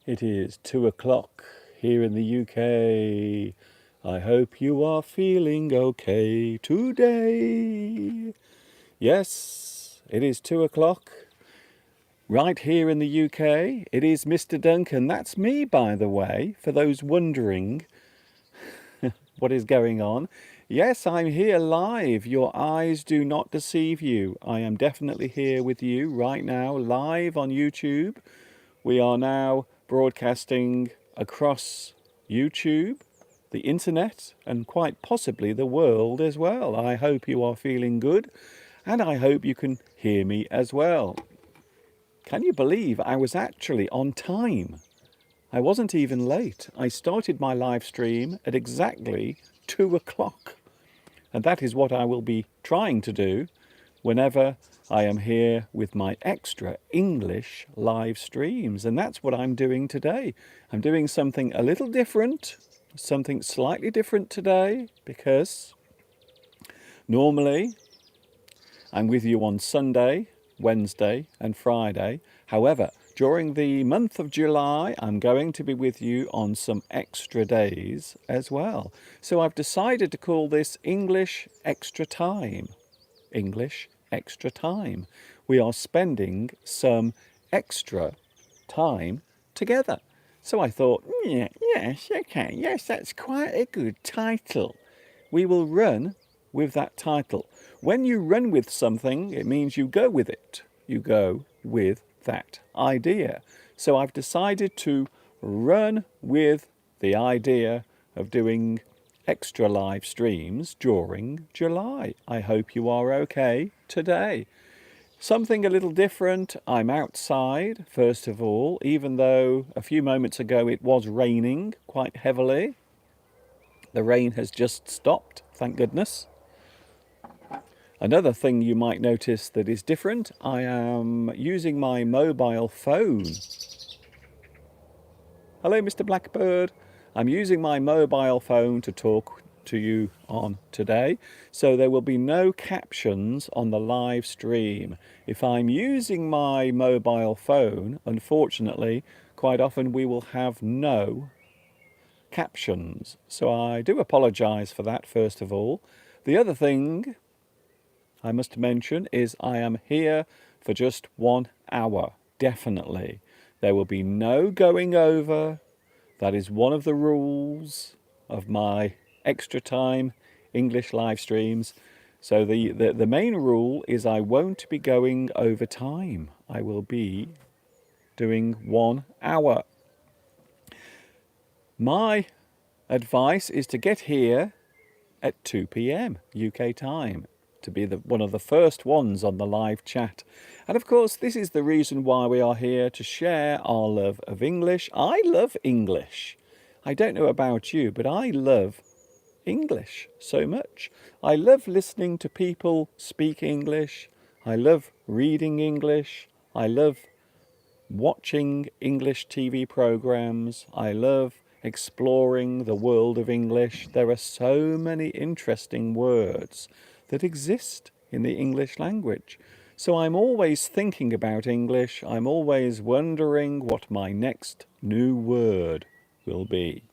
It is 2 o'clock here in the UK. I hope you are feeling okay today. Yes, it is 2 o'clock right here in the UK. It is Mr. Duncan. That's me, by the way, for those wondering what is going on. Yes, I'm here live. Your eyes do not deceive you. I am definitely here with you right now, live on YouTube. We are now broadcasting across YouTube, the internet, and quite possibly the world as well. I hope you are feeling good, and I hope you can hear me as well. Can you believe I was actually on time? I wasn't even late. I started my live stream at exactly 2 o'clock. And that is what I will be trying to do whenever I am here with my extra English live streams. And that's what I'm doing today. I'm doing something a little different, something slightly different today, because normally I'm with you on Sunday, Wednesday and Friday. However, during the month of July, I'm going to be with you on some extra days as well. So I've decided to call this English Extra Time. English Extra Time. We are spending some extra time together. So I thought, yeah, yes, okay, yes, that's quite a good title. We will run with that title. When you run with something, it means you go with it. You go with that idea. So I've decided to run with the idea of doing extra live streams during July. I hope you are okay today. Something a little different. I'm outside, first of all, even though a few moments ago it was raining quite heavily. The rain has just stopped, thank goodness. Another thing you might notice that is different, I am using my mobile phone. Hello, Mr. Blackbird. I'm using my mobile phone to talk to you on today, so there will be no captions on the live stream. If I'm using my mobile phone, unfortunately, quite often we will have no captions. So I do apologize for that, first of all. The other thing I must mention is I am here for just 1 hour, definitely. There will be no going over. That is one of the rules of my extra time English live streams. So the main rule is I won't be going over time. I will be doing 1 hour. My advice is to get here at 2 p.m. UK time, to be one of the first ones on the live chat. And of course, this is the reason why we are here, to share our love of English. I love English. I don't know about you, but I love English so much. I love listening to people speak English. I love reading English. I love watching English TV programs. I love exploring the world of English. There are so many interesting words that exist in the English language. So I'm always thinking about English. I'm always wondering what my next new word will be.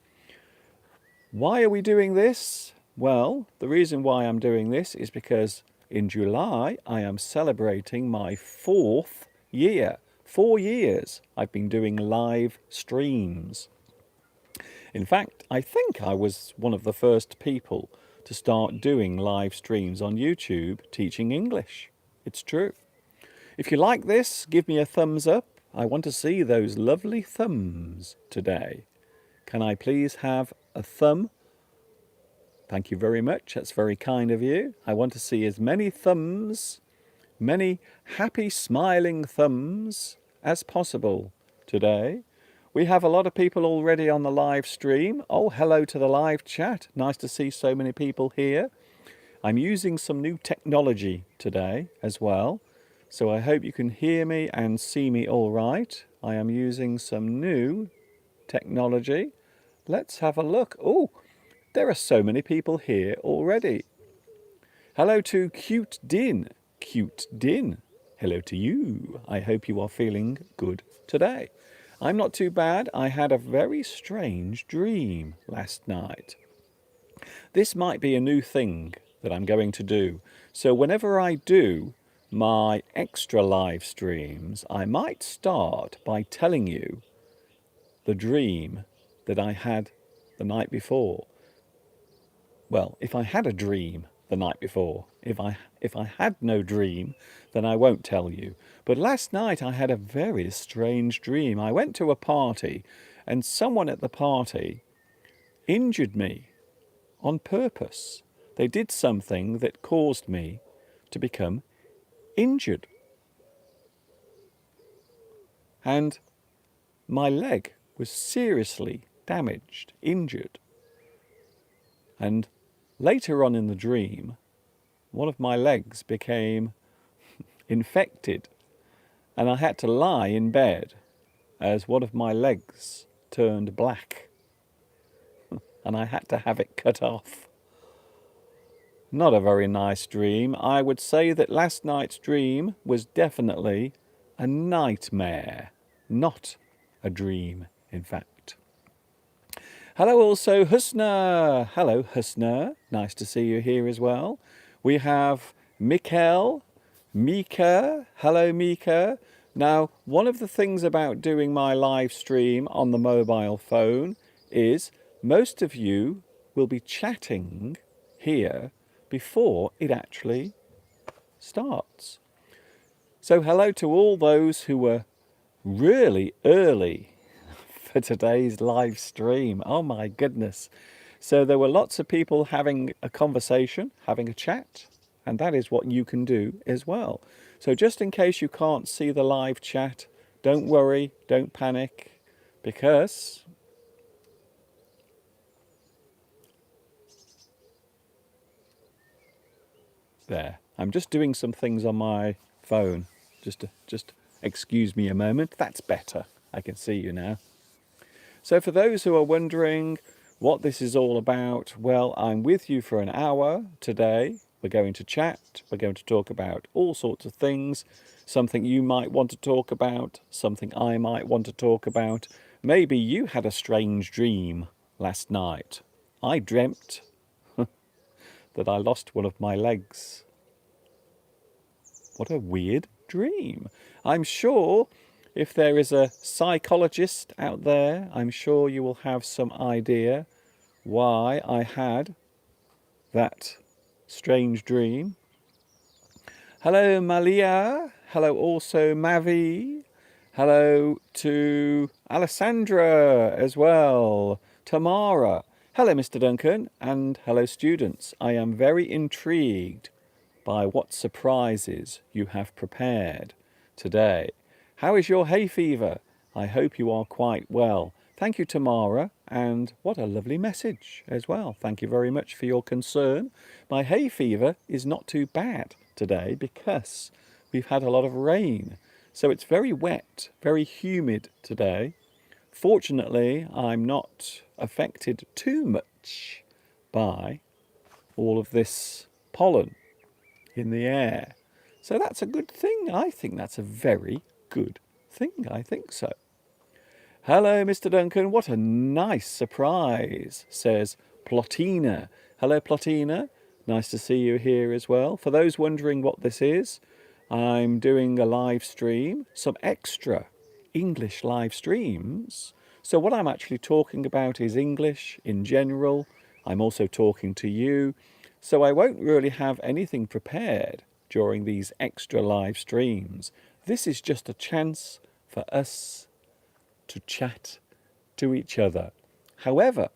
Why are we doing this? Well, the reason why I'm doing this is because in July I am celebrating my 4th year. 4 years I've been doing live streams. In fact, I think I was one of the first people to start doing live streams on YouTube teaching English. It's true. If you like this, give me a thumbs up. I want to see those lovely thumbs today. Can I please have a thumb? Thank you very much. That's very kind of you. I want to see as many thumbs, many happy smiling thumbs as possible today. We have a lot of people already on the live stream. Oh, hello to the live chat. Nice to see so many people here. I'm using some new technology today as well, so I hope you can hear me and see me all right. I am using some new technology. Let's have a look. Oh, there are so many people here already. Hello to Cute Din. Cute Din. Hello to you. I hope you are feeling good today. I'm not too bad. I had a very strange dream last night. This might be a new thing that I'm going to do. So whenever I do my extra live streams, I might start by telling you the dream that I had the night before. Well, if I had a dream the night before, if I had no dream, then I won't tell you. But last night I had a very strange dream. I went to a party and someone at the party injured me on purpose. They did something that caused me to become injured. And my leg was seriously damaged, injured. And later on in the dream, one of my legs became infected and I had to lie in bed as one of my legs turned black and I had to have it cut off. Not a very nice dream. I would say that last night's dream was definitely a nightmare, not a dream, in fact. Hello also, Husna. Hello, Husna. Nice to see you here as well. We have Mikkel, Mika. Hello, Mika. Now, one of the things about doing my live stream on the mobile phone is most of you will be chatting here before it actually starts. So hello to all those who were really early for today's live stream. Oh my goodness. So there were lots of people having a conversation, having a chat, and that is what you can do as well. So just in case you can't see the live chat, don't worry, don't panic, because there, I'm just doing some things on my phone. Just excuse me a moment. That's better. I can see you now. So for those who are wondering what this is all about, well, I'm with you for an hour today. We're going to chat. We're going to talk about all sorts of things. Something you might want to talk about. Something I might want to talk about. Maybe you had a strange dream last night. I dreamt that I lost one of my legs. What a weird dream. I'm sure if there is a psychologist out there, I'm sure you will have some idea why I had that strange dream. Hello, Malia. Hello also, Mavi. Hello to Alessandra as well. Tamara. Hello, Mr. Duncan. And hello, students. I am very intrigued by what surprises you have prepared today. How is your hay fever? I hope you are quite well. Thank you, Tamara, and what a lovely message as well. Thank you very much for your concern. My hay fever is not too bad today because we've had a lot of rain. So it's very wet, very humid today. Fortunately, I'm not affected too much by all of this pollen in the air. So that's a good thing. I think that's a very good thing. I think so. Hello, Mr. Duncan. What a nice surprise, says Plotina. Hello, Plotina. Nice to see you here as well. For those wondering what this is, I'm doing a live stream, some extra English live streams. So what I'm actually talking about is English in general. I'm also talking to you. So I won't really have anything prepared during these extra live streams. This is just a chance for us to chat to each other. However,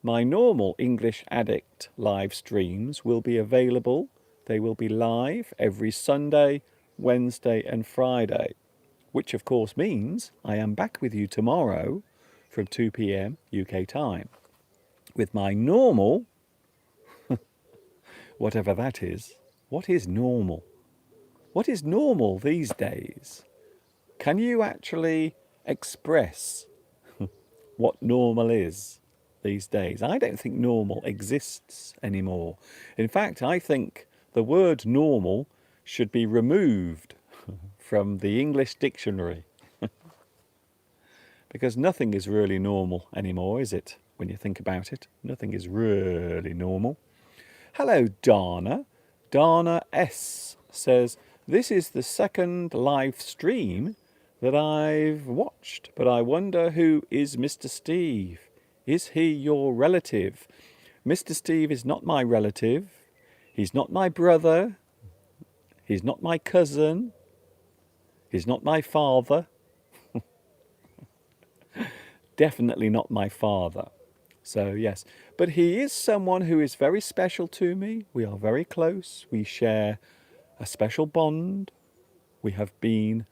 my normal English Addict live streams will be available. They will be live every Sunday, Wednesday and Friday, which of course means I am back with you tomorrow from 2 p.m. UK time with my normal, whatever that is. What is normal? What is normal these days? Can you actually express what normal is these days? I don't think normal exists anymore. In fact, I think the word normal should be removed from the English dictionary. because nothing is really normal anymore, is it? When you think about it, nothing is really normal. Hello, Dana. Dana S says, this is the second live stream that I've watched, but I wonder who is Mr. Steve. Is he your relative? Mr. Steve is not my relative. He's not my brother. He's not my cousin. He's not my father. Definitely not my father. So yes, but he is someone who is very special to me. We are very close. We share a special bond. We have been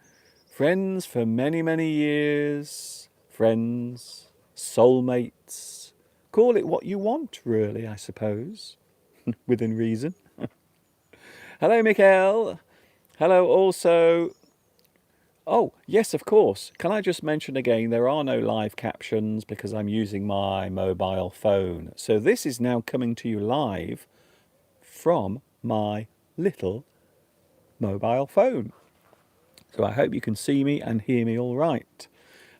friends for many, many years. Friends, soulmates. Call it what you want, really, I suppose, within reason. Hello, Mikhail. Hello also. Oh, yes, of course. Can I just mention again, there are no live captions because I'm using my mobile phone. So this is now coming to you live from my little mobile phone. So I hope you can see me and hear me all right.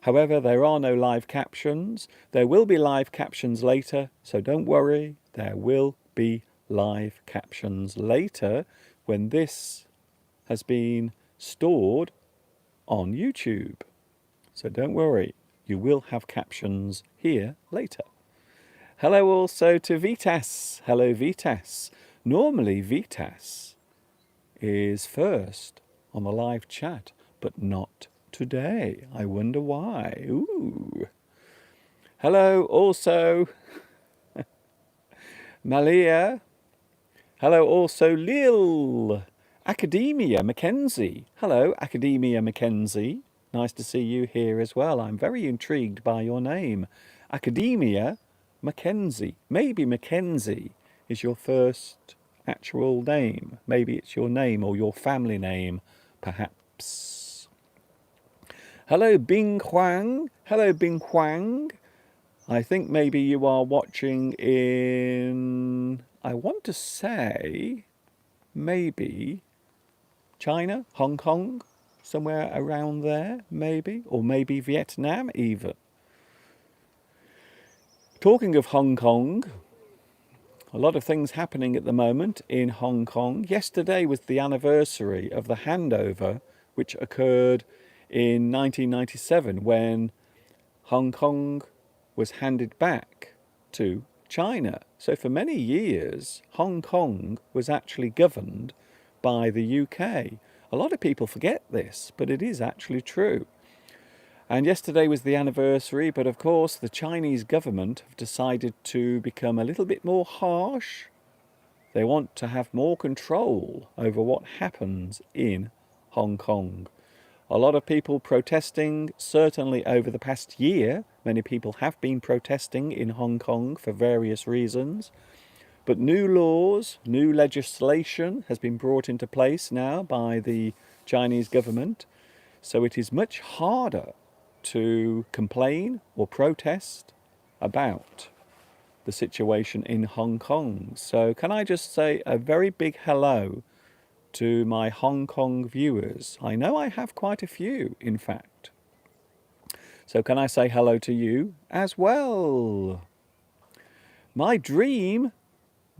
However, there are no live captions. There will be live captions later, so don't worry. There will be live captions later when this has been stored on YouTube. So don't worry, you will have captions here later. Hello also to Vitas. Hello, Vitas. Normally, Vitas is first on the live chat, but not today. I wonder why. Ooh. Hello also Malia. Hello also Lil. Academia Mackenzie. Hello, Academia Mackenzie. Nice to see you here as well. I'm very intrigued by your name. Academia Mackenzie. Maybe Mackenzie is your first actual name. Maybe it's your name or your family name, perhaps. Hello, Bing Huang. Hello, Bing Huang. I think maybe you are watching in, I want to say, maybe China, Hong Kong, somewhere around there, maybe, or maybe Vietnam even. Talking of Hong Kong, a lot of things happening at the moment in Hong Kong. Yesterday was the anniversary of the handover, which occurred in 1997 when Hong Kong was handed back to China. So for many years, Hong Kong was actually governed by the UK. A lot of people forget this, but it is actually true. And yesterday was the anniversary, but of course the Chinese government have decided to become a little bit more harsh. They want to have more control over what happens in Hong Kong. A lot of people protesting, certainly over the past year. Many people have been protesting in Hong Kong for various reasons. But new laws, new legislation has been brought into place now by the Chinese government. So it is much harder to complain or protest about the situation in Hong Kong. So can I just say a very big hello to my Hong Kong viewers. I know I have quite a few, in fact. So can I say hello to you as well? My dream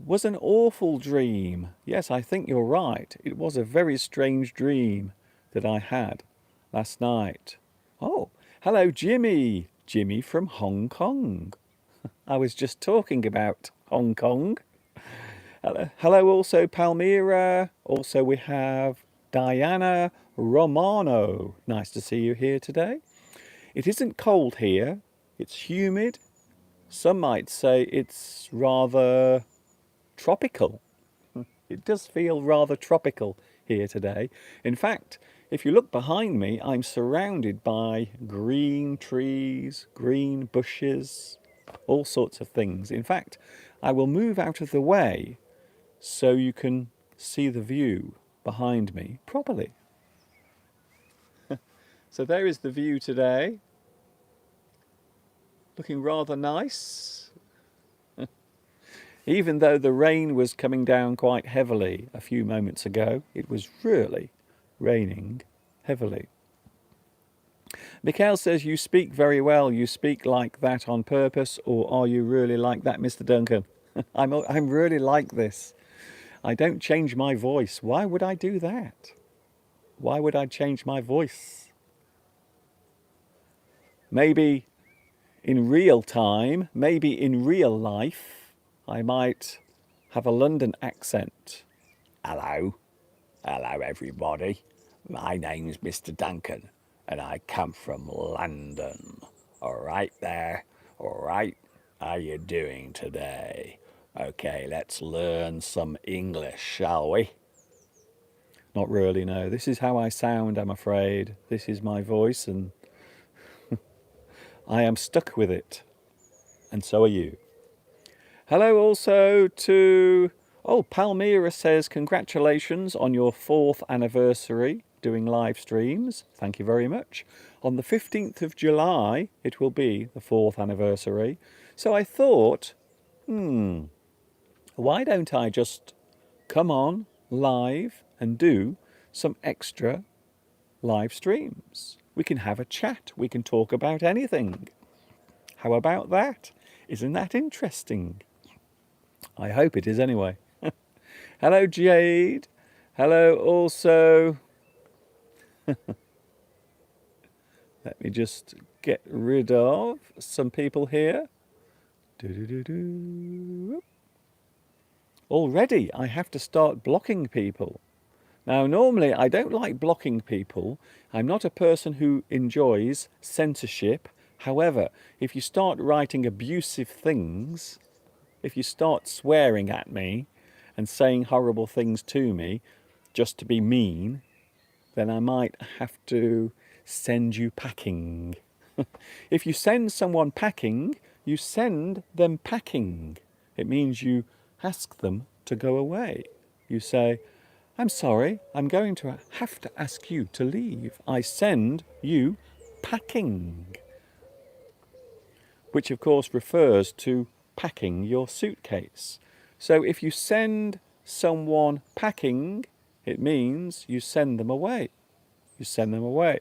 was an awful dream. Yes, I think you're right. It was a very strange dream that I had last night. Oh, hello, Jimmy. Jimmy from Hong Kong. I was just talking about Hong Kong. Hello also Palmyra. Also we have Diana Romano. Nice to see you here today. It isn't cold here. It's humid. Some might say it's rather tropical. It does feel rather tropical here today. In fact, if you look behind me, I'm surrounded by green trees, green bushes, all sorts of things. In fact, I will move out of the way so you can see the view behind me properly. So there is the view today. Looking rather nice. Even though the rain was coming down quite heavily a few moments ago, it was really raining heavily. Mikhail says, you speak very well. You speak like that on purpose, or are you really like that, Mr. Duncan? I'm really like this. I don't change my voice. Why would I do that? Why would I change my voice? Maybe in real time, maybe in real life, I might have a London accent. Hello. Hello, everybody. My name's Mr. Duncan, and I come from London. All right there. All right. How you doing today? Okay, let's learn some English, shall we? Not really, no. This is how I sound, I'm afraid. This is my voice, and I am stuck with it. And so are you. Hello also to... Oh, Palmyra says, congratulations on your 4th anniversary doing live streams. Thank you very much. On the 15th of July, it will be the 4th anniversary. So I thought, why don't I just come on live and do some extra live streams? We can have a chat. We can talk about anything. How about that? Isn't that interesting? I hope it is anyway. Hello, Jade. Hello also. Let me just get rid of some people here. Already I have to start blocking people. Now, normally I don't like blocking people. I'm not a person who enjoys censorship. However, if you start writing abusive things, if you start swearing at me and saying horrible things to me just to be mean, then I might have to send you packing. If you send someone packing, you send them packing. It means you ask them to go away. You say, I'm sorry, I'm going to have to ask you to leave. I send you packing. Which of course refers to packing your suitcase. So if you send someone packing, it means you send them away. You send them away.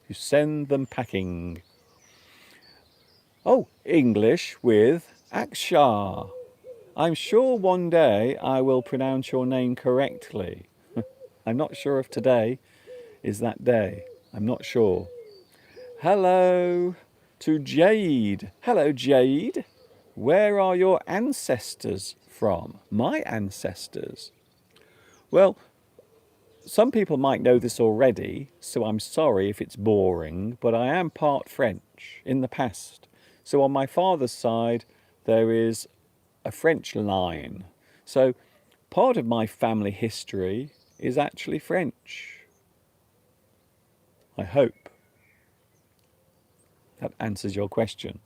You send them packing. Oh, English with Akshar. I'm sure one day I will pronounce your name correctly. I'm not sure if today is that day. I'm not sure. Hello to Jade. Hello, Jade. Where are your ancestors from? My ancestors. Well, some people might know this already, so I'm sorry if it's boring, but I am part French in the past. So on my father's side, there is a French line. So part of my family history is actually French. I hope that answers your question.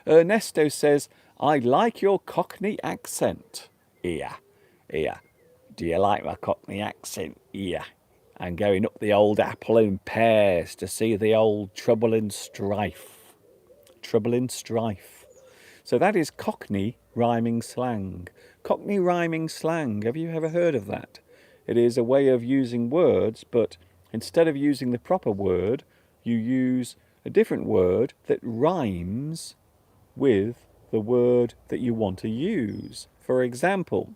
Ernesto says, I like your Cockney accent. Yeah, yeah. Do you like my Cockney accent? Yeah. I'm going up the old Apple and Pears to see the old Trouble and Strife. Trouble and Strife. So that is Cockney rhyming slang. Cockney rhyming slang, have you ever heard of that? It is a way of using words, but instead of using the proper word, you use a different word that rhymes with the word that you want to use. For example,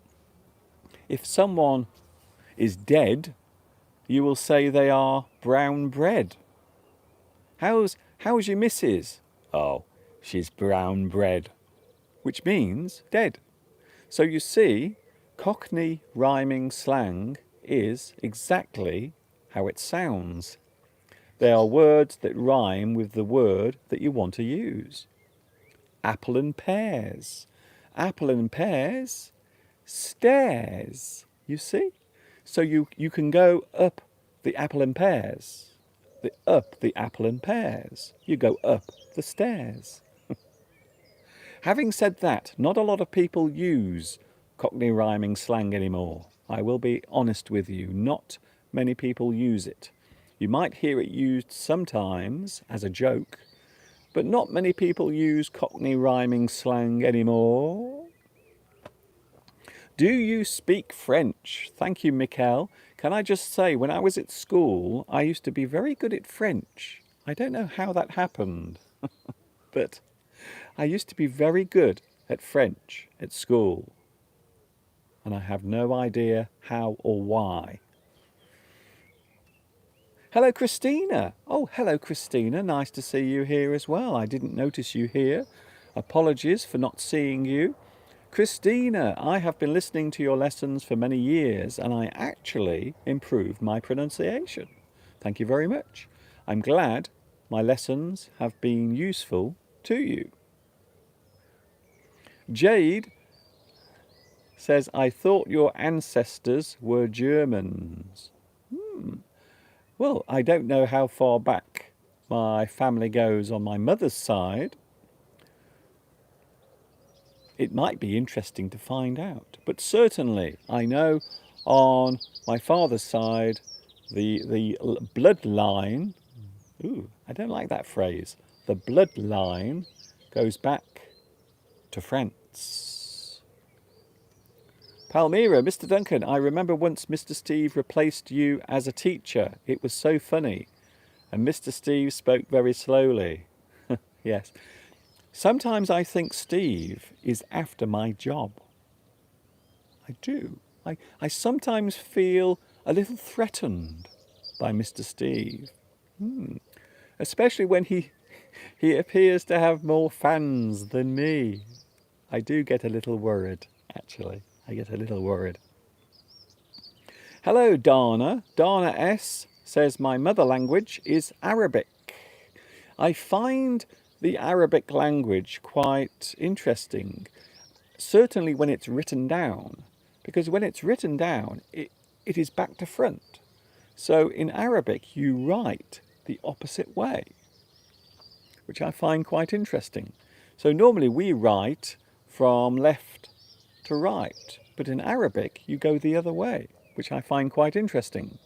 if someone is dead, you will say they are brown bread. How's your missus? Oh, she's brown bread, which means dead. So you see, Cockney rhyming slang is exactly how it sounds. They are words that rhyme with the word that you want to use. Apple and pears. Apple and pears. Stairs. You see? So you can go up the apple and pears. Up the apple and pears. You go up the stairs. Having said that, not a lot of people use Cockney rhyming slang anymore. I will be honest with you, not many people use it. You might hear it used sometimes as a joke, but not many people use Cockney rhyming slang anymore. Do you speak French? Thank you, Mikhail. Can I just say, when I was at school, I used to be very good at French. I don't know how that happened, but I used to be very good at French at school, and I have no idea how or why. Hello, Christina. Oh, hello, Christina. Nice to see you here as well. I didn't notice you here. Apologies for not seeing you. Christina, I have been listening to your lessons for many years and I actually improved my pronunciation. Thank you very much. I'm glad my lessons have been useful to you. Jade says, I thought your ancestors were Germans. Well, I don't know how far back my family goes on my mother's side. It might be interesting to find out. But certainly, I know on my father's side, the bloodline, ooh, I don't like that phrase, the bloodline goes back to France. Palmyra, Mr. Duncan, I remember once Mr. Steve replaced you as a teacher. It was so funny. And Mr. Steve spoke very slowly. Yes. Sometimes I think Steve is after my job. I do. I sometimes feel a little threatened by Mr. Steve. Especially when he appears to have more fans than me. I do get a little worried, actually. I get a little worried. Hello, Dana. Dana S. says, my mother language is Arabic. I find the Arabic language quite interesting, certainly when it's written down, because when it's written down, it is back to front. So in Arabic, you write the opposite way, which I find quite interesting. So normally we write from left to right, but in Arabic, you go the other way, which I find quite interesting.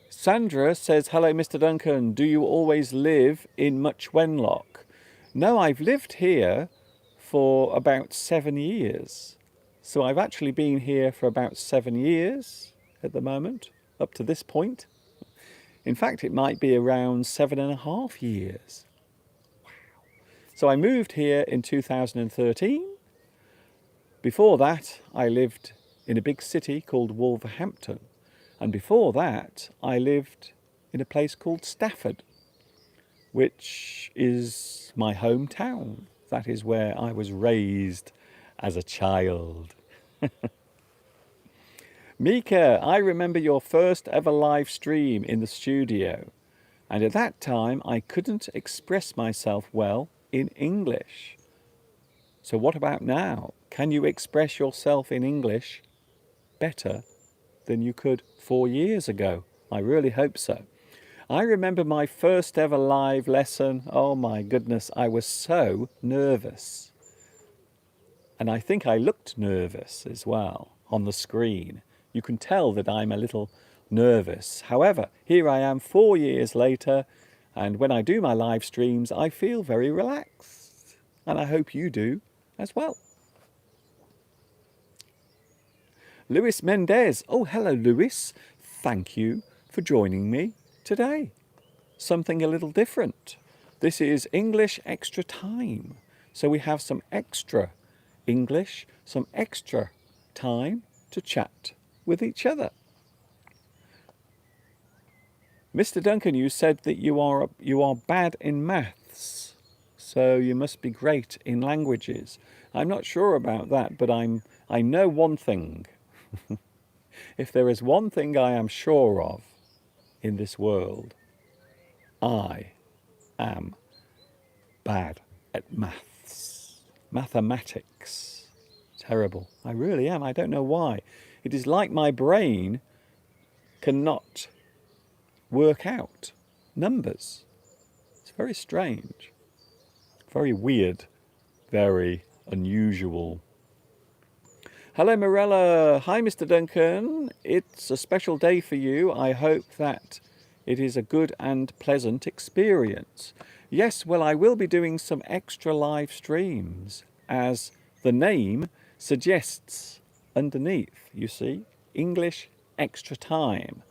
Sandra says, hello, Mr. Duncan. Do you always live in Much Wenlock? No, I've lived here for about 7 years. So I've actually been here for about 7 years at the moment, up to this point. In fact, it might be around 7.5 years. Wow. So I moved here in 2013. Before that, I lived in a big city called Wolverhampton. And before that, I lived in a place called Stafford, which is my hometown. That is where I was raised as a child. Mika, I remember your first ever live stream in the studio. And at that time, I couldn't express myself well in English. So what about now? Can you express yourself in English better than you could 4 years ago? I really hope so. I remember my first ever live lesson. Oh my goodness, I was so nervous. And I think I looked nervous as well on the screen. You can tell that I'm a little nervous. However, here I am 4 years later, and when I do my live streams, I feel very relaxed. And I hope you do as well. Luis Mendez. Oh, hello, Luis. Thank you for joining me today. Something a little different. This is English Extra Time. So we have some extra English, some extra time to chat with each other. Mr. Duncan, you said that you are bad in maths, so you must be great in languages. I'm not sure about that, but I know one thing. If there is one thing I am sure of in this world, I am bad at maths. Mathematics. Terrible. I really am. I don't know why. It is like my brain cannot work out numbers. It's very strange. Very weird. Very unusual. Hello, Morella. Hi, Mr. Duncan. It's a special day for you. I hope that it is a good and pleasant experience. Yes, well, I will be doing some extra live streams, as the name suggests underneath, you see. English Extra Time.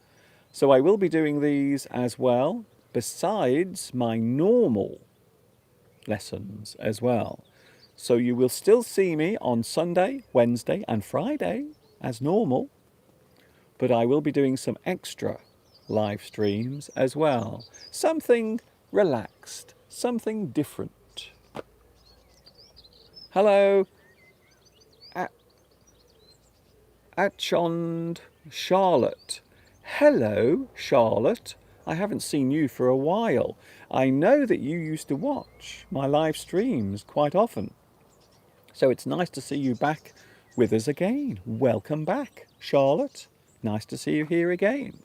So I will be doing these as well, besides my normal lessons as well. So you will still see me on Sunday, Wednesday and Friday as normal, but I will be doing some extra live streams as well. Something relaxed, something different. Hello, Achond Charlotte. Hello, Charlotte. I haven't seen you for a while. I know that you used to watch my live streams quite often. So it's nice to see you back with us again. Welcome back, Charlotte. Nice to see you here again.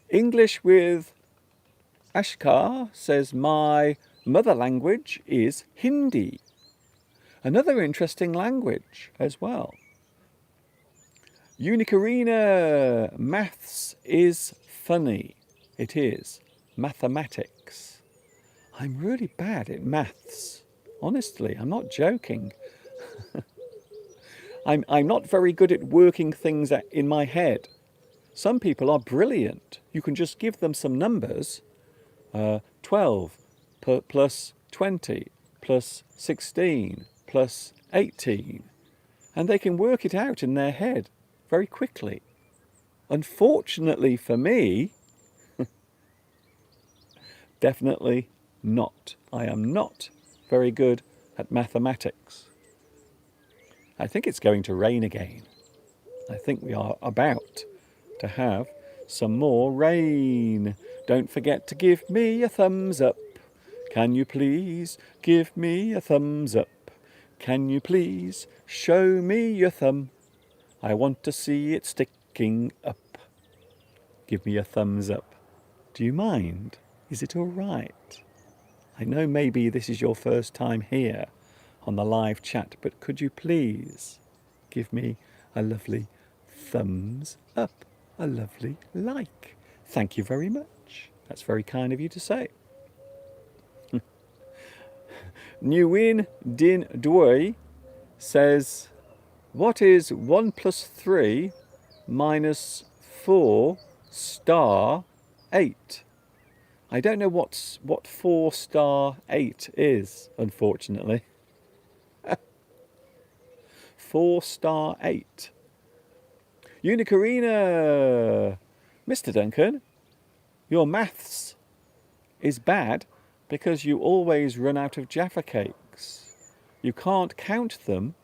English with Ashkar says, my mother language is Hindi. Another interesting language as well. Unicorina, maths is funny. It is. Mathematics. I'm really bad at maths. Honestly, I'm not joking. I'm not very good at working things in my head. Some people are brilliant. You can just give them some numbers. 12 plus 20 plus 16 plus 18. And they can work it out in their head very quickly. Unfortunately for me, definitely not. I am not very good at mathematics. I think it's going to rain again. I think we are about to have some more rain. Don't forget to give me a thumbs up. Can you please give me a thumbs up? Can you please show me your thumb? I want to see it sticking up. Give me a thumbs up. Do you mind? Is it all right? I know maybe this is your first time here on the live chat, but could you please give me a lovely thumbs up, a lovely like? Thank you very much. That's very kind of you to say. Nguyen Din Doi says, what is 1 plus 3 minus 4 star 8? I don't know what 4 star 8 is, unfortunately. 4 star 8. Unicorina! Mr. Duncan, your maths is bad because you always run out of Jaffa cakes. You can't count them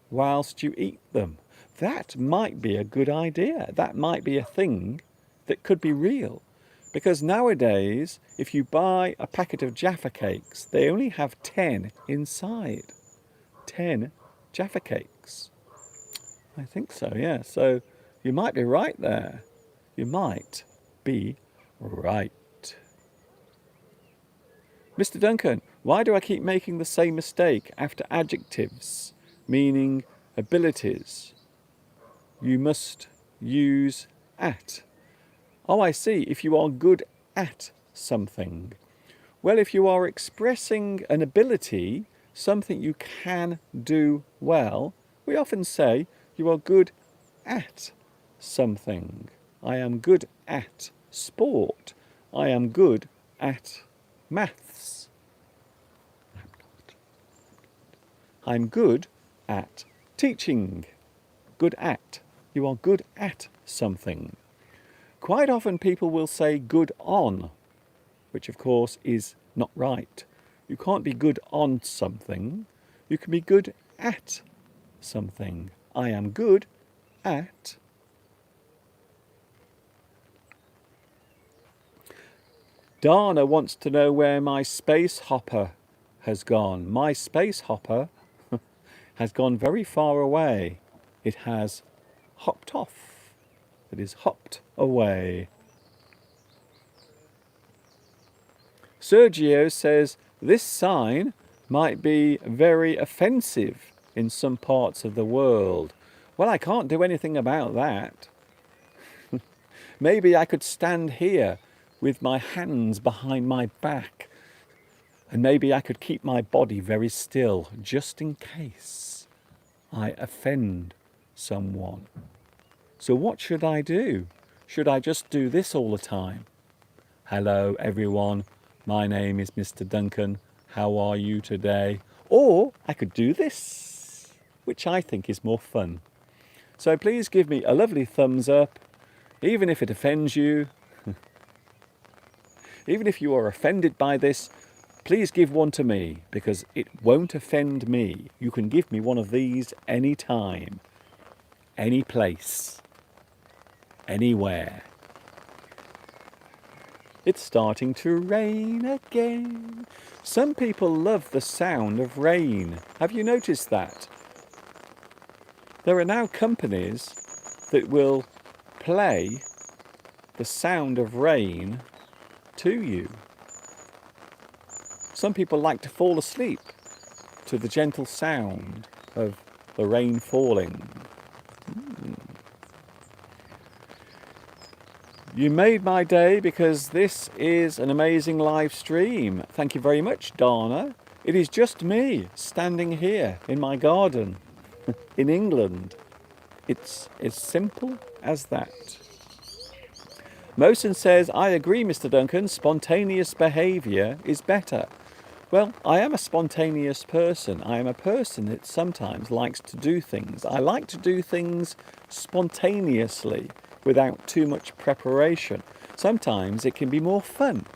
whilst you eat them. That might be a good idea. That might be a thing that could be real. Because nowadays, if you buy a packet of Jaffa cakes, they only have 10 inside. 10 Jaffa cakes. I think so, yeah. So you might be right there. You might be right. Mr. Duncan, why do I keep making the same mistake after adjectives, meaning abilities? You must use at. Oh, I see. If you are good at something. Well, if you are expressing an ability, something you can do well, we often say you are good at something. I am good at sport. I am good at maths. I'm good at teaching. Good at. You are good at something. Quite often people will say good on, which of course is not right. You can't be good on something. You can be good at something. I am good at. Dana wants to know where my space hopper has gone. My space hopper has gone very far away. It has hopped off. It is hopped away. Sergio says this sign might be very offensive in some parts of the world. Well, I can't do anything about that. Maybe I could stand here with my hands behind my back, and maybe I could keep my body very still just in case I offend someone. So what should I do? should I just do this all the time? Hello everyone, my name is Mr. Duncan. How are you today? Or I could do this, which I think is more fun. So please give me a lovely thumbs up, even if it offends you. Even if you are offended by this, please give one to me, because it won't offend me. You can give me one of these anytime, any place, anywhere. It's starting to rain again. Some people love the sound of rain. Have you noticed that? There are now companies that will play the sound of rain to you. Some people like to fall asleep to the gentle sound of the rain falling. You made my day because this is an amazing live stream. Thank you very much, Dana. It is just me standing here in my garden in England. It's as simple as that. Mosen says, I agree, Mr. Duncan, spontaneous behaviour is better. Well, I am a spontaneous person. I am a person that sometimes likes to do things. I like to do things spontaneously without too much preparation. Sometimes it can be more fun.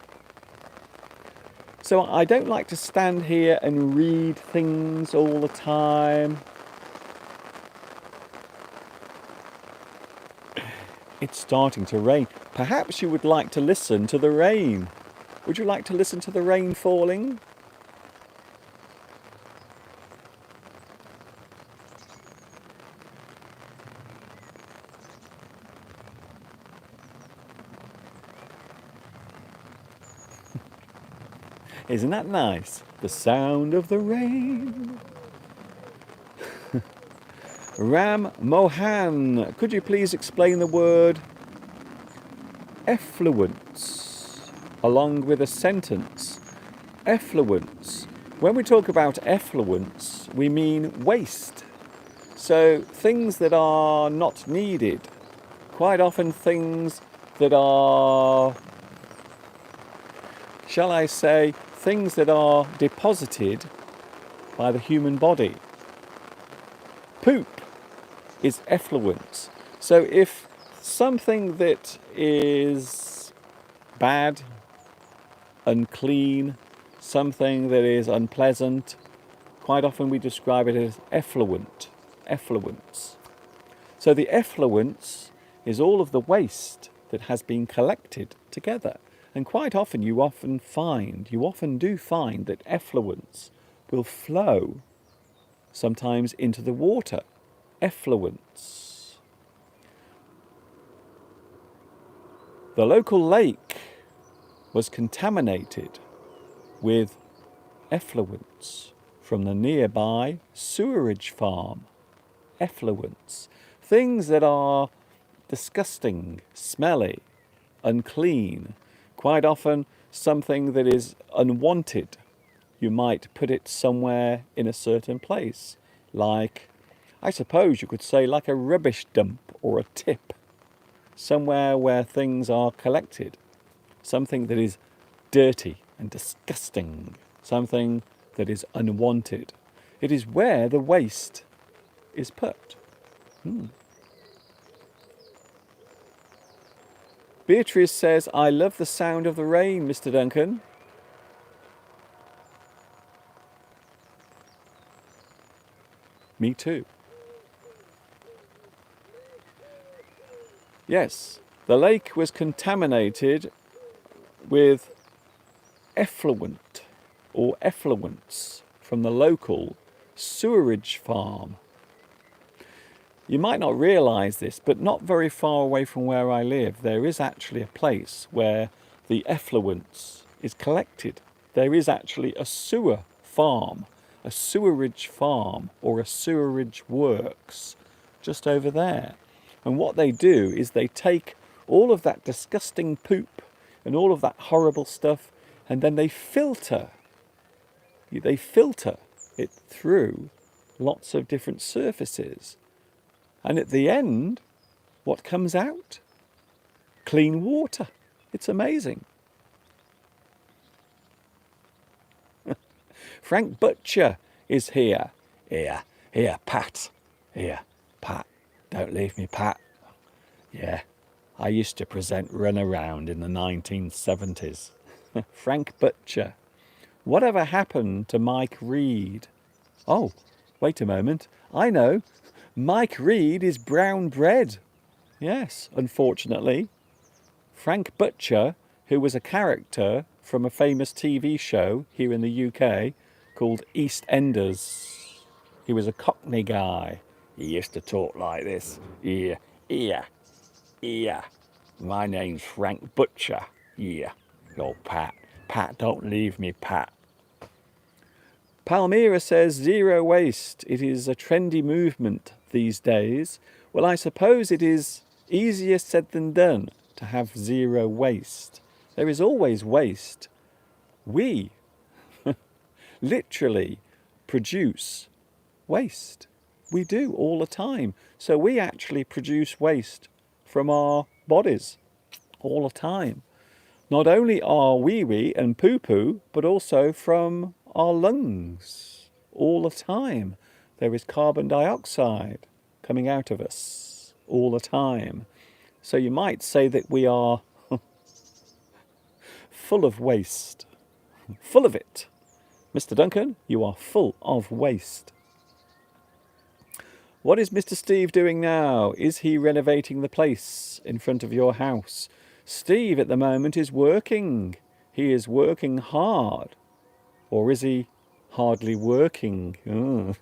So I don't like to stand here and read things all the time. It's starting to rain. Perhaps you would like to listen to the rain. Would you like to listen to the rain falling? Isn't that nice? The sound of the rain. Ram Mohan, could you please explain the word effluence along with a sentence? Effluence. When we talk about effluence, we mean waste. So things that are not needed. Quite often things that are, shall I say, things that are deposited by the human body. Poop is effluence. So if something that is bad, unclean, something that is unpleasant, quite often we describe it as effluence. So the effluence is all of the waste that has been collected together. And quite often you often do find that effluence will flow sometimes into the water. Effluence. The local lake was contaminated with effluence from the nearby sewerage farm. Effluence. Things that are disgusting, smelly, unclean. Quite often something that is unwanted. You might put it somewhere in a certain place, like, I suppose you could say, like a rubbish dump or a tip. Somewhere where things are collected. Something that is dirty and disgusting. Something that is unwanted. It is where the waste is put. Beatrice says, I love the sound of the rain, Mr. Duncan. Me too. Yes, the lake was contaminated with effluent or effluence from the local sewerage farm. You might not realise this, but not very far away from where I live, there is actually a place where the effluence is collected. There is actually a sewer farm, a sewerage farm, or a sewerage works just over there. And what they do is they take all of that disgusting poop and all of that horrible stuff, and then they filter it through lots of different surfaces. And at the end, what comes out? clean water. It's amazing. Frank Butcher is here. Here, Pat. Here, Pat. Don't leave me, Pat. Yeah, I used to present Run Around in the 1970s. Frank Butcher. Whatever happened to Mike Reed? Oh, wait a moment. I know. Mike Reed is brown bread. Yes, unfortunately. Frank Butcher, who was a character from a famous TV show here in the UK called EastEnders. He was a Cockney guy. He used to talk like this. Yeah, yeah, yeah. My name's Frank Butcher. Yeah. Oh, Pat. Pat, don't leave me, Pat. Palmyra says zero waste. It is a trendy movement these days. Well, I suppose it is easier said than done to have zero waste. There is always waste. We literally produce waste. We do all the time. So we actually produce waste from our bodies all the time. Not only our wee-wee and poo-poo, but also from our lungs all the time. There is carbon dioxide coming out of us all the time. So you might say that we are full of waste, full of it. Mr. Duncan, you are full of waste. What is Mr. Steve doing now? Is he renovating the place in front of your house? Steve at the moment is working. He is working hard. Or is he hardly working? Oh.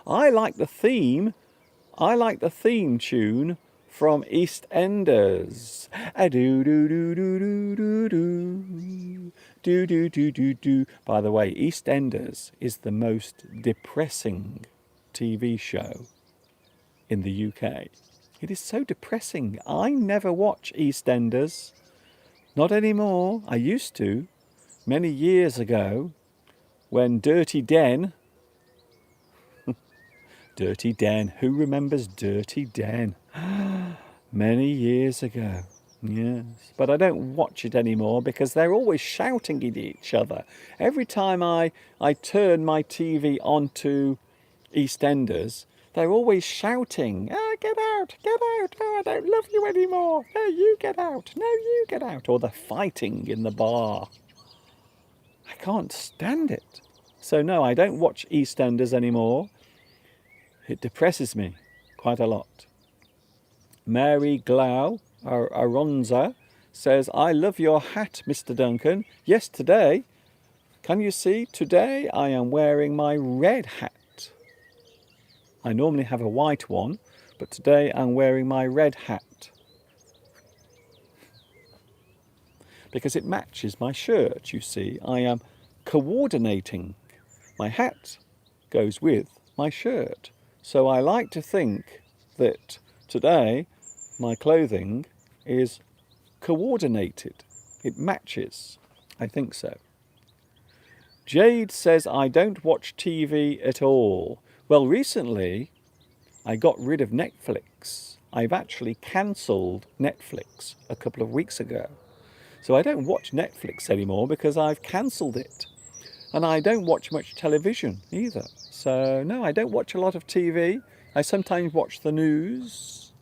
I like the theme. I like the theme tune from EastEnders. Do do do do do do do do do do do do. By the way, EastEnders is the most depressing TV show in the UK. It is so depressing. I never watch EastEnders. Not anymore. I used to, many years ago, when Dirty Den... Dirty Den. Who remembers Dirty Den? Many years ago. Yes. But I don't watch it anymore because they're always shouting at each other. Every time I turn my TV onto EastEnders, they're always shouting, oh, get out, oh, I don't love you anymore, no, you get out, no, you get out. Or they're fighting in the bar. I can't stand it. So no, I don't watch EastEnders anymore. It depresses me quite a lot. Mary Glau Aronza says, I love your hat, Mr. Duncan. Yes, today. Can you see? Today I am wearing my red hat. I normally have a white one, but today I'm wearing my red hat. Because it matches my shirt, you see. I am coordinating. My hat goes with my shirt. So I like to think that today my clothing is coordinated. It matches. I think so. Jade says, I don't watch TV at all. Well, recently I got rid of Netflix. I've actually cancelled Netflix a couple of weeks ago. So I don't watch Netflix anymore because I've cancelled it. And I don't watch much television either. So no, I don't watch a lot of TV. I sometimes watch the news.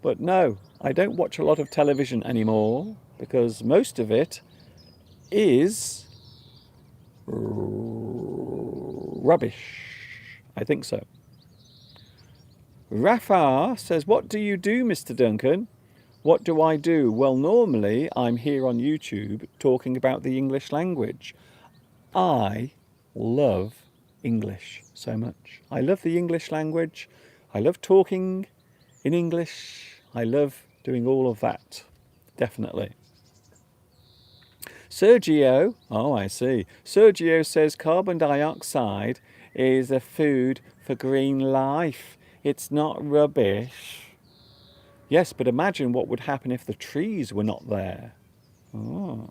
But no, I don't watch a lot of television anymore because most of it is rubbish. I think so. Rafa says, what do you do, Mr. Duncan? What do I do? Well, normally I'm here on YouTube talking about the English language. I love English so much. I love the English language. I love talking in English. I love doing all of that. Definitely. Sergio, oh, I see. Sergio says carbon dioxide is a food for green life. It's not rubbish. Yes, but imagine what would happen if the trees were not there. Oh,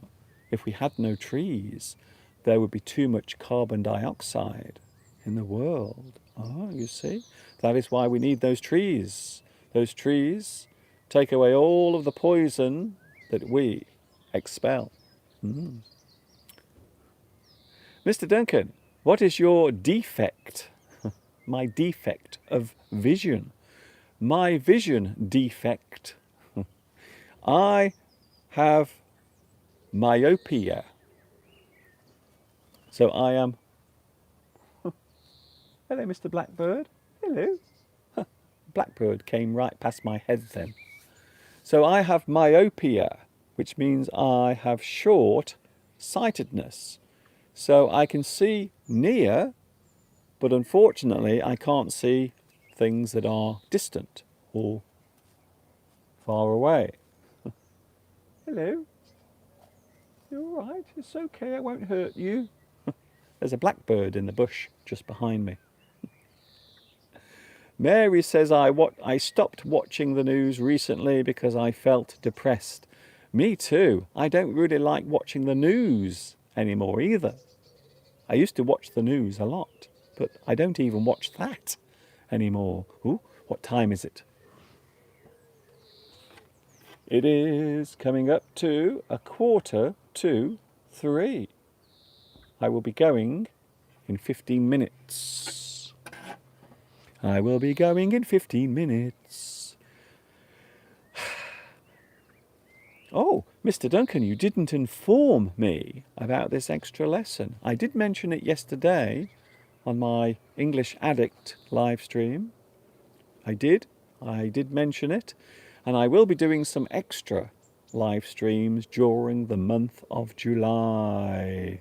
if we had no trees, there would be too much carbon dioxide in the world. Oh, you see? That is why we need those trees. Those trees take away all of the poison that we expel. Mr. Duncan, what is your defect? My defect of vision. My vision defect. I have myopia. So I am... Hello, Mr. Blackbird. Hello. Blackbird came right past my head then. So I have myopia, which means I have short sightedness. So I can see near, but unfortunately I can't see things that are distant or far away. Hello. You're all right. It's okay. I won't hurt you. There's a blackbird in the bush just behind me. Mary says, I stopped watching the news recently because I felt depressed. Me too. I don't really like watching the news anymore either. I used to watch the news a lot, but I don't even watch that anymore. Ooh, what time is it? It is coming up to 2:45. I will be going in 15 minutes. I will be going in 15 minutes. Oh, Mr. Duncan, you didn't inform me about this extra lesson. I did mention it yesterday on my English Addict live stream. I did mention it. And I will be doing some extra live streams during the month of July.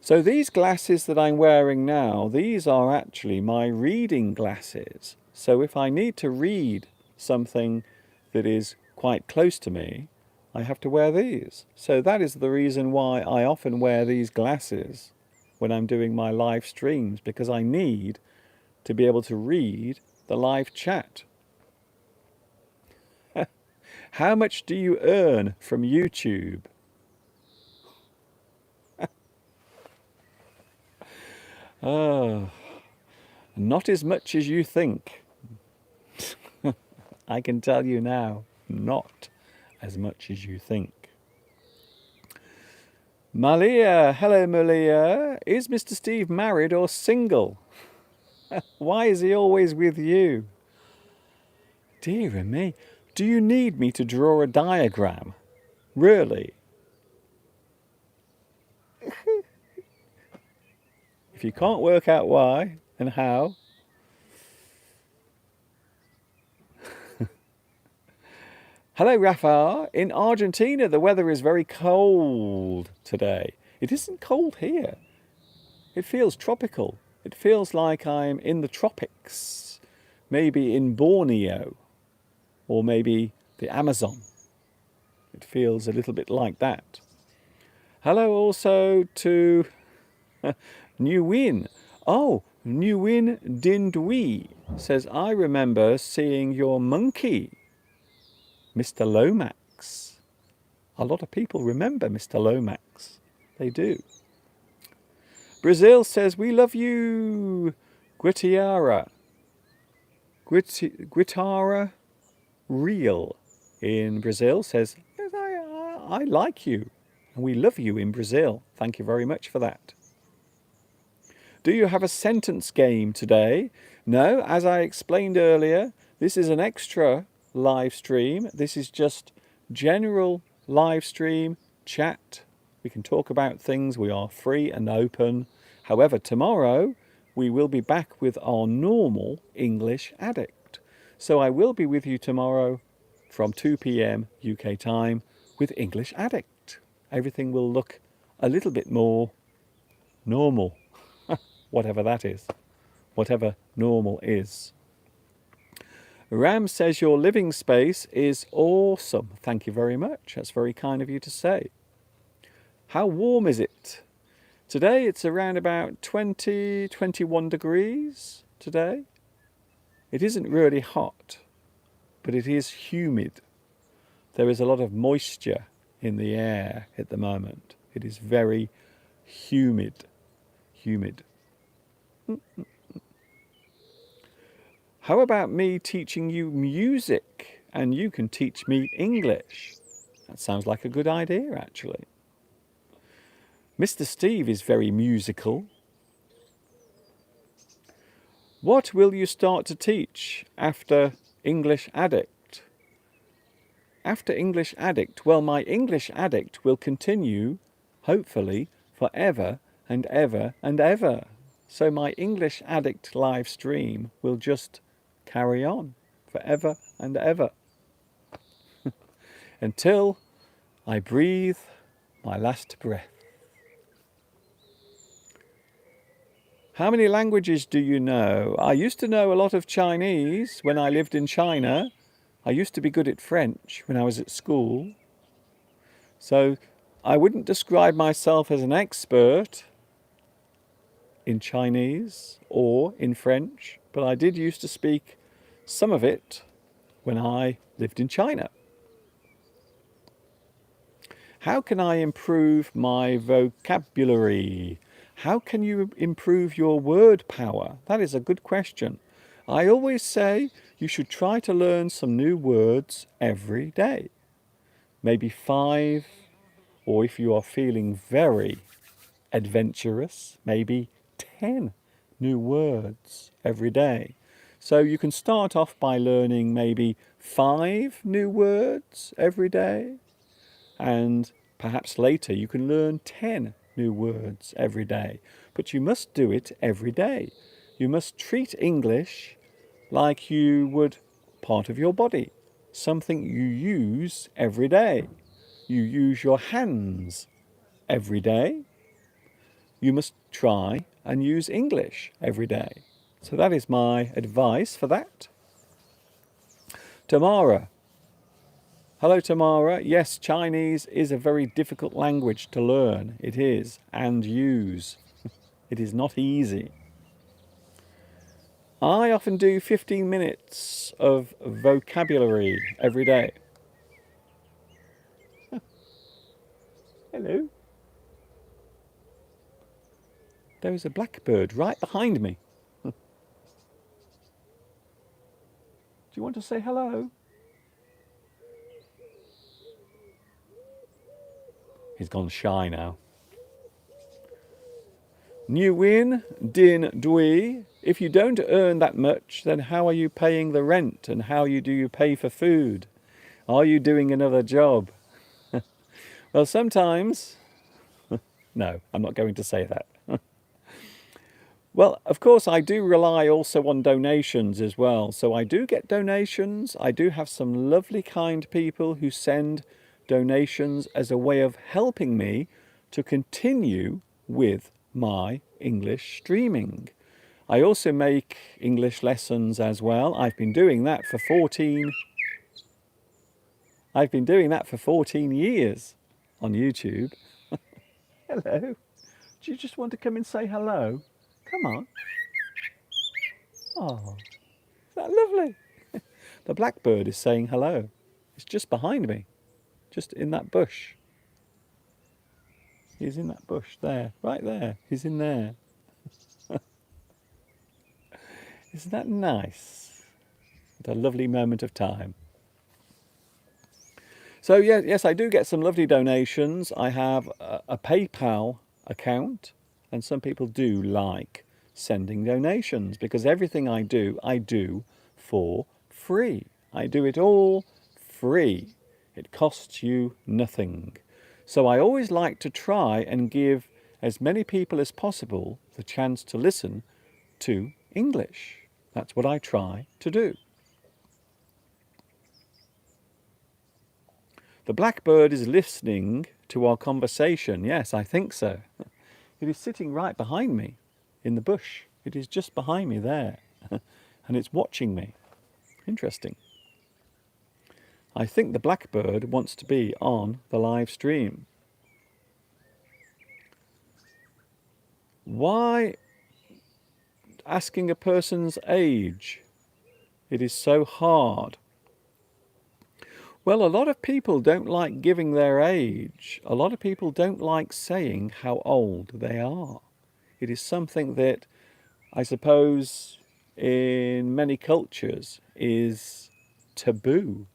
So these glasses that I'm wearing now, these are actually my reading glasses. So if I need to read something that is quite close to me, I have to wear these. So that is the reason why I often wear these glasses when I'm doing my live streams, because I need to be able to read the live chat. How much do you earn from YouTube? Oh, not as much as you think. I can tell you now, not as much as you think. Malia, hello Malia. Is Mr. Steve married or single? Why is he always with you? Dear me, do you need me to draw a diagram? Really? If you can't work out why and how. Hello, Rafa. In Argentina, the weather is very cold today. It isn't cold here. It feels tropical. It feels like I'm in the tropics. Maybe in Borneo. Or maybe the Amazon. It feels a little bit like that. Hello also to Nguyen. Oh, Nguyen Dindui says, I remember seeing your monkey, Mr. Lomax. A lot of people remember Mr. Lomax. They do. Brazil says, we love you, Guitiara. Guitara Real in Brazil says, yes, I like you. And we love you in Brazil. Thank you very much for that. Do you have a sentence game today? No, as I explained earlier, this is an extra live stream. This is just general live stream chat. We can talk about things. We are free and open. However, tomorrow we will be back with our normal English Addict. So I will be with you tomorrow from 2 p.m. UK time with English Addict. Everything will look a little bit more normal, whatever that is, whatever normal is. Ram says your living space is awesome. Thank you very much. That's very kind of you to say. How warm is it? Today it's around about 20, 21 degrees today. It isn't really hot, but it is humid. There is a lot of moisture in the air at the moment. It is very humid. How about me teaching you music and you can teach me English. That sounds like a good idea, actually. Mr. Steve is very musical. What will you start to teach after English Addict? After English Addict, well, my English Addict will continue, hopefully, forever and ever and ever. So my English Addict live stream will just carry on forever and ever until I breathe my last breath. How many languages do you know? I used to know a lot of Chinese when I lived in China. I used to be good at French when I was at school. So I wouldn't describe myself as an expert in Chinese or in French, but I did used to speak some of it when I lived in China. How can I improve my vocabulary? How can you improve your word power? That is a good question. I always say you should try to learn some new words every day. Maybe 5, or if you are feeling very adventurous, maybe 10 new words every day. So you can start off by learning maybe 5 new words every day, and perhaps later you can learn 10 new words every day. But you must do it every day. You must treat English like you would part of your body, something you use every day. You use your hands every day. You must try and use English every day. So that is my advice for that. Tamara. Hello, Tamara. Yes, Chinese is a very difficult language to learn. It is, and use. It is not easy. I often do 15 minutes of vocabulary every day. Hello. There is a blackbird right behind me. Do you want to say hello? He's gone shy now. Nguyen Din Dui. If you don't earn that much, then how are you paying the rent, and how do you pay for food? Are you doing another job? Well, sometimes... No, I'm not going to say that. Well, of course, I do rely also on donations as well. So I do get donations. I do have some lovely, kind people who send donations as a way of helping me to continue with my English streaming. I also make English lessons as well. I've been doing that for 14 years on YouTube. Hello. Do you just want to come and say hello? Come on. Oh, is that lovely? The blackbird is saying hello. It's just behind me, just in that bush. He's in that bush there, right there. He's in there. Isn't that nice? What a lovely moment of time. So yes, I do get some lovely donations. I have a PayPal account, and some people do like sending donations because everything I do for free. I do it all free. It costs you nothing. So I always like to try and give as many people as possible the chance to listen to English. That's what I try to do. The blackbird is listening to our conversation. Yes, I think so. It is sitting right behind me in the bush. It is just behind me there. And it's watching me. Interesting. I think the blackbird wants to be on the live stream. Why asking a person's age? It is so hard. Well, a lot of people don't like giving their age. A lot of people don't like saying how old they are. It is something that I suppose in many cultures is taboo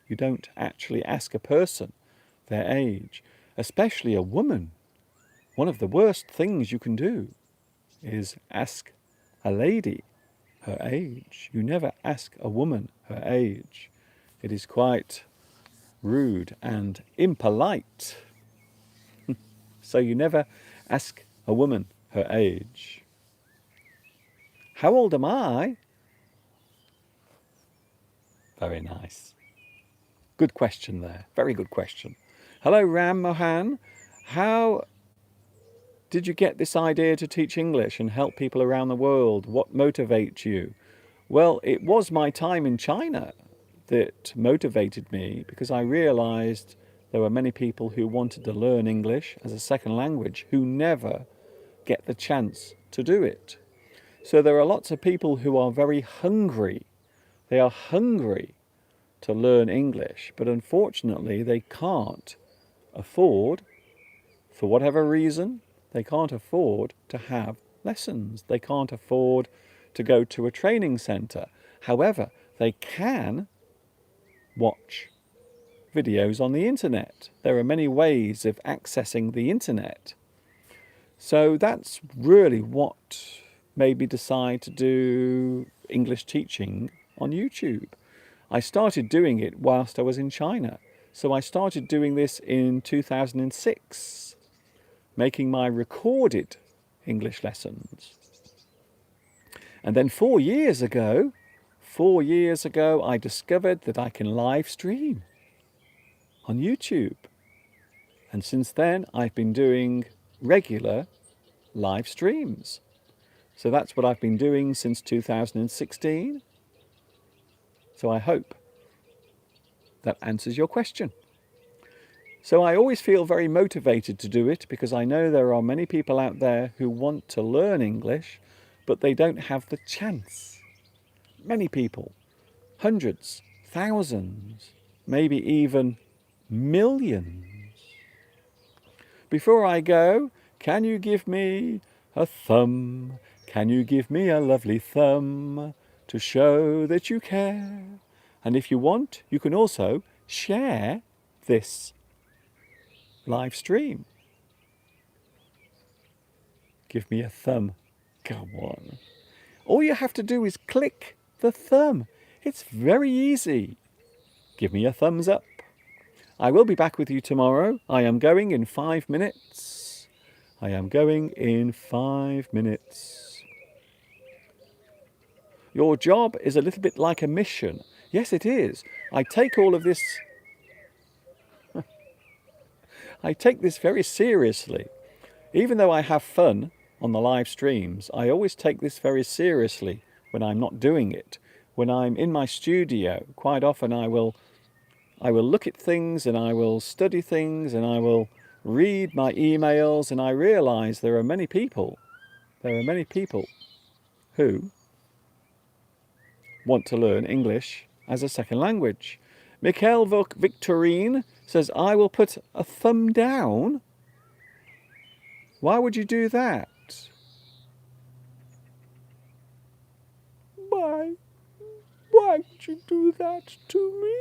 You don't actually ask a person their age, especially a woman. One of the worst things you can do is ask a lady her age. You never ask a woman her age. It is quite rude and impolite. So you never ask a woman her age. How old am I? Very nice. Good question there. Very good question. Hello, Ram Mohan. How did you get this idea to teach English and help people around the world? What motivates you? Well, it was my time in China that motivated me, because I realized there were many people who wanted to learn English as a second language who never get the chance to do it. So there are lots of people who are very hungry. They are hungry to learn English, but unfortunately they can't afford, for whatever reason, they can't afford to have lessons. They can't afford to go to a training centre. However, they can watch videos on the internet. There are many ways of accessing the internet. So that's really what made me decide to do English teaching on YouTube. I started doing it whilst I was in China. So I started doing this in 2006, making my recorded English lessons. And then 4 years ago, I discovered that I can live stream on YouTube. And since then, I've been doing regular live streams. So that's what I've been doing since 2016. So I hope that answers your question. So I always feel very motivated to do it, because I know there are many people out there who want to learn English, but they don't have the chance. Many people, hundreds, thousands, maybe even millions. Before I go, can you give me a thumb? Can you give me a lovely thumb to show that you care? And if you want, you can also share this live stream. Give me a thumb. Come on. All you have to do is click the thumb. It's very easy. Give me a thumbs up. I will be back with you tomorrow. I am going in 5 minutes. I am going in 5 minutes. Your job is a little bit like a mission. Yes, it is. I take all of this... I take this very seriously. Even though I have fun on the live streams, I always take this very seriously when I'm not doing it. When I'm in my studio, quite often I will look at things and I will study things and I will read my emails, and I realize there are many people who want to learn English as a second language. Mikhail Victorine says, I will put a thumb down. Why would you do that? Why would you do that to me?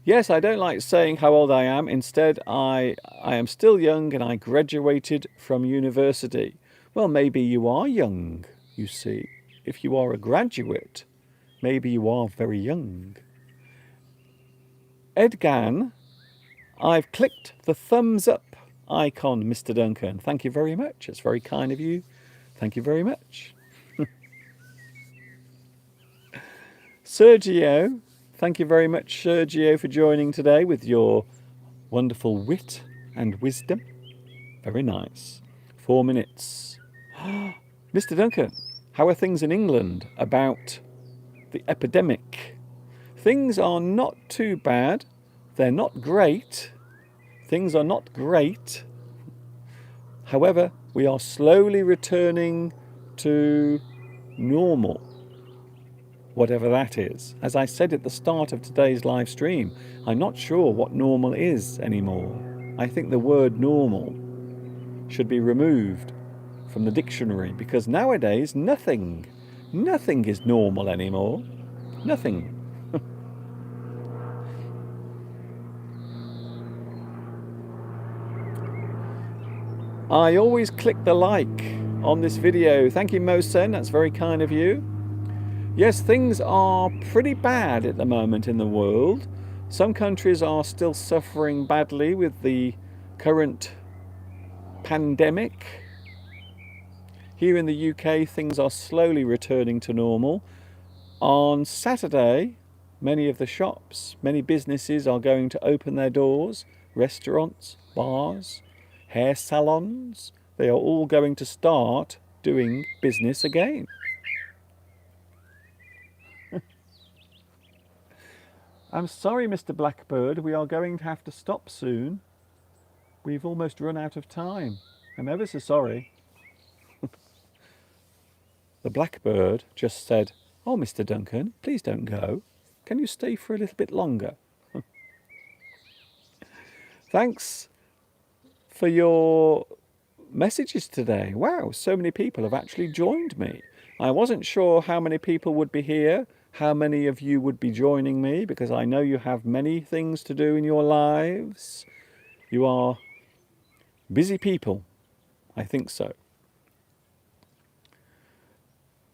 Yes, I don't like saying how old I am. Instead, I am still young and I graduated from university. Well, maybe you are young, you see. If you are a graduate, maybe you are very young. Edgan, I've clicked the thumbs up icon, Mr. Duncan. Thank you very much. It's very kind of you. Thank you very much. Sergio, thank you very much, Sergio, for joining today with your wonderful wit and wisdom. Very nice. 4 minutes. Mr. Duncan, how are things in England about the epidemic? Things are not too bad. They're not great. Things are not great. However, we are slowly returning to normal, whatever that is. As I said at the start of today's live stream, I'm not sure what normal is anymore. I think the word normal should be removed from the dictionary, because nowadays nothing is normal anymore. Nothing. I always click the like on this video. Thank you, Mosen. That's very kind of you. Yes, things are pretty bad at the moment in the world. Some countries are still suffering badly with the current pandemic. Here in the UK, things are slowly returning to normal. On Saturday, many of the shops, many businesses are going to open their doors. Restaurants, bars, hair salons, they are all going to start doing business again. I'm sorry, Mr. Blackbird, we are going to have to stop soon. We've almost run out of time. I'm ever so sorry. The Blackbird just said, "Oh, Mr. Duncan, please don't go. Can you stay for a little bit longer?" Thanks for your messages today. Wow, so many people have actually joined me. I wasn't sure how many people would be here, how many of you would be joining me, because I know you have many things to do in your lives. You are busy people. I think so.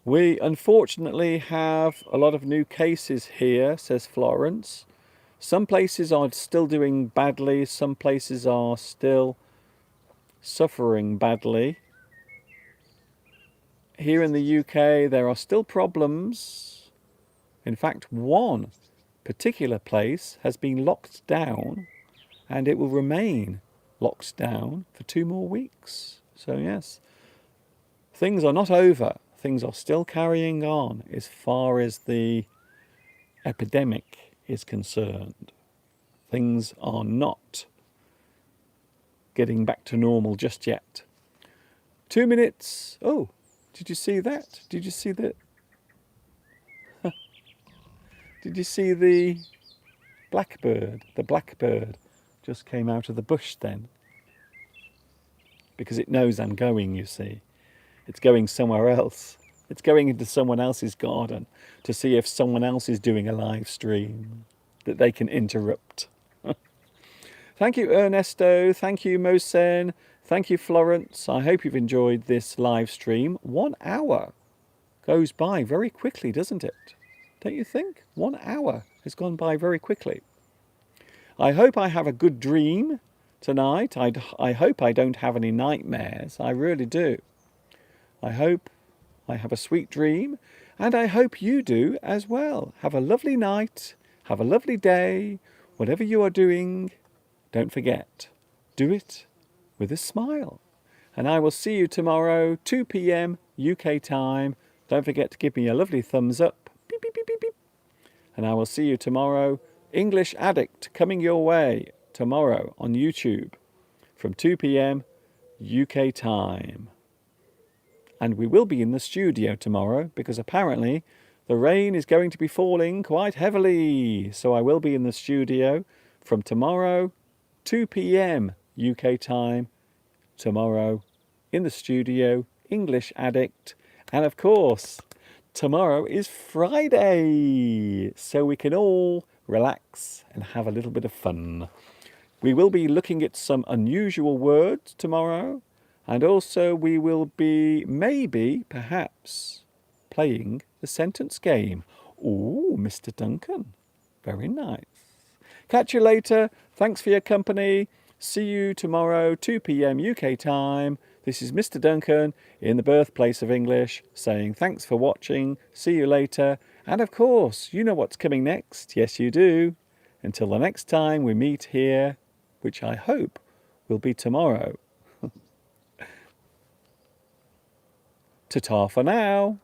We unfortunately have a lot of new cases here, says Florence. Some places are still doing badly, some places are still suffering badly. Here in the UK, there are still problems. In fact, one particular place has been locked down, and it will remain locked down for 2 more weeks. So yes, things are not over. Things are still carrying on as far as the epidemic is concerned. Things are not getting back to normal just yet. 2 minutes. Oh, did you see that? Did you see that? Did you see the blackbird? The blackbird just came out of the bush then. Because it knows I'm going, you see. It's going somewhere else. It's going into someone else's garden to see if someone else is doing a live stream that they can interrupt. Thank you, Ernesto. Thank you, Mosen. Thank you, Florence. I hope you've enjoyed this live stream. 1 hour goes by very quickly, doesn't it? Don't you think? 1 hour has gone by very quickly. I hope I have a good dream tonight. I hope I don't have any nightmares. I really do. I hope I have a sweet dream, and I hope you do as well. Have a lovely night, have a lovely day, whatever you are doing, don't forget, do it with a smile. And I will see you tomorrow, 2 p.m. UK time. Don't forget to give me a lovely thumbs up. Beep, beep, beep, beep, beep. And I will see you tomorrow. English Addict coming your way tomorrow on YouTube from 2 p.m. UK time. And we will be in the studio tomorrow because apparently the rain is going to be falling quite heavily. So I will be in the studio from tomorrow, 2 p.m. UK time, tomorrow in the studio, English Addict. And of course, tomorrow is Friday, so we can all relax and have a little bit of fun. We will be looking at some unusual words tomorrow. And also we will be, maybe, perhaps, playing the sentence game. Ooh, Mr. Duncan. Very nice. Catch you later. Thanks for your company. See you tomorrow, 2 p.m. UK time. This is Mr. Duncan in the birthplace of English saying thanks for watching. See you later. And of course, you know what's coming next. Yes, you do. Until the next time we meet here, which I hope will be tomorrow. Ta-ta for now.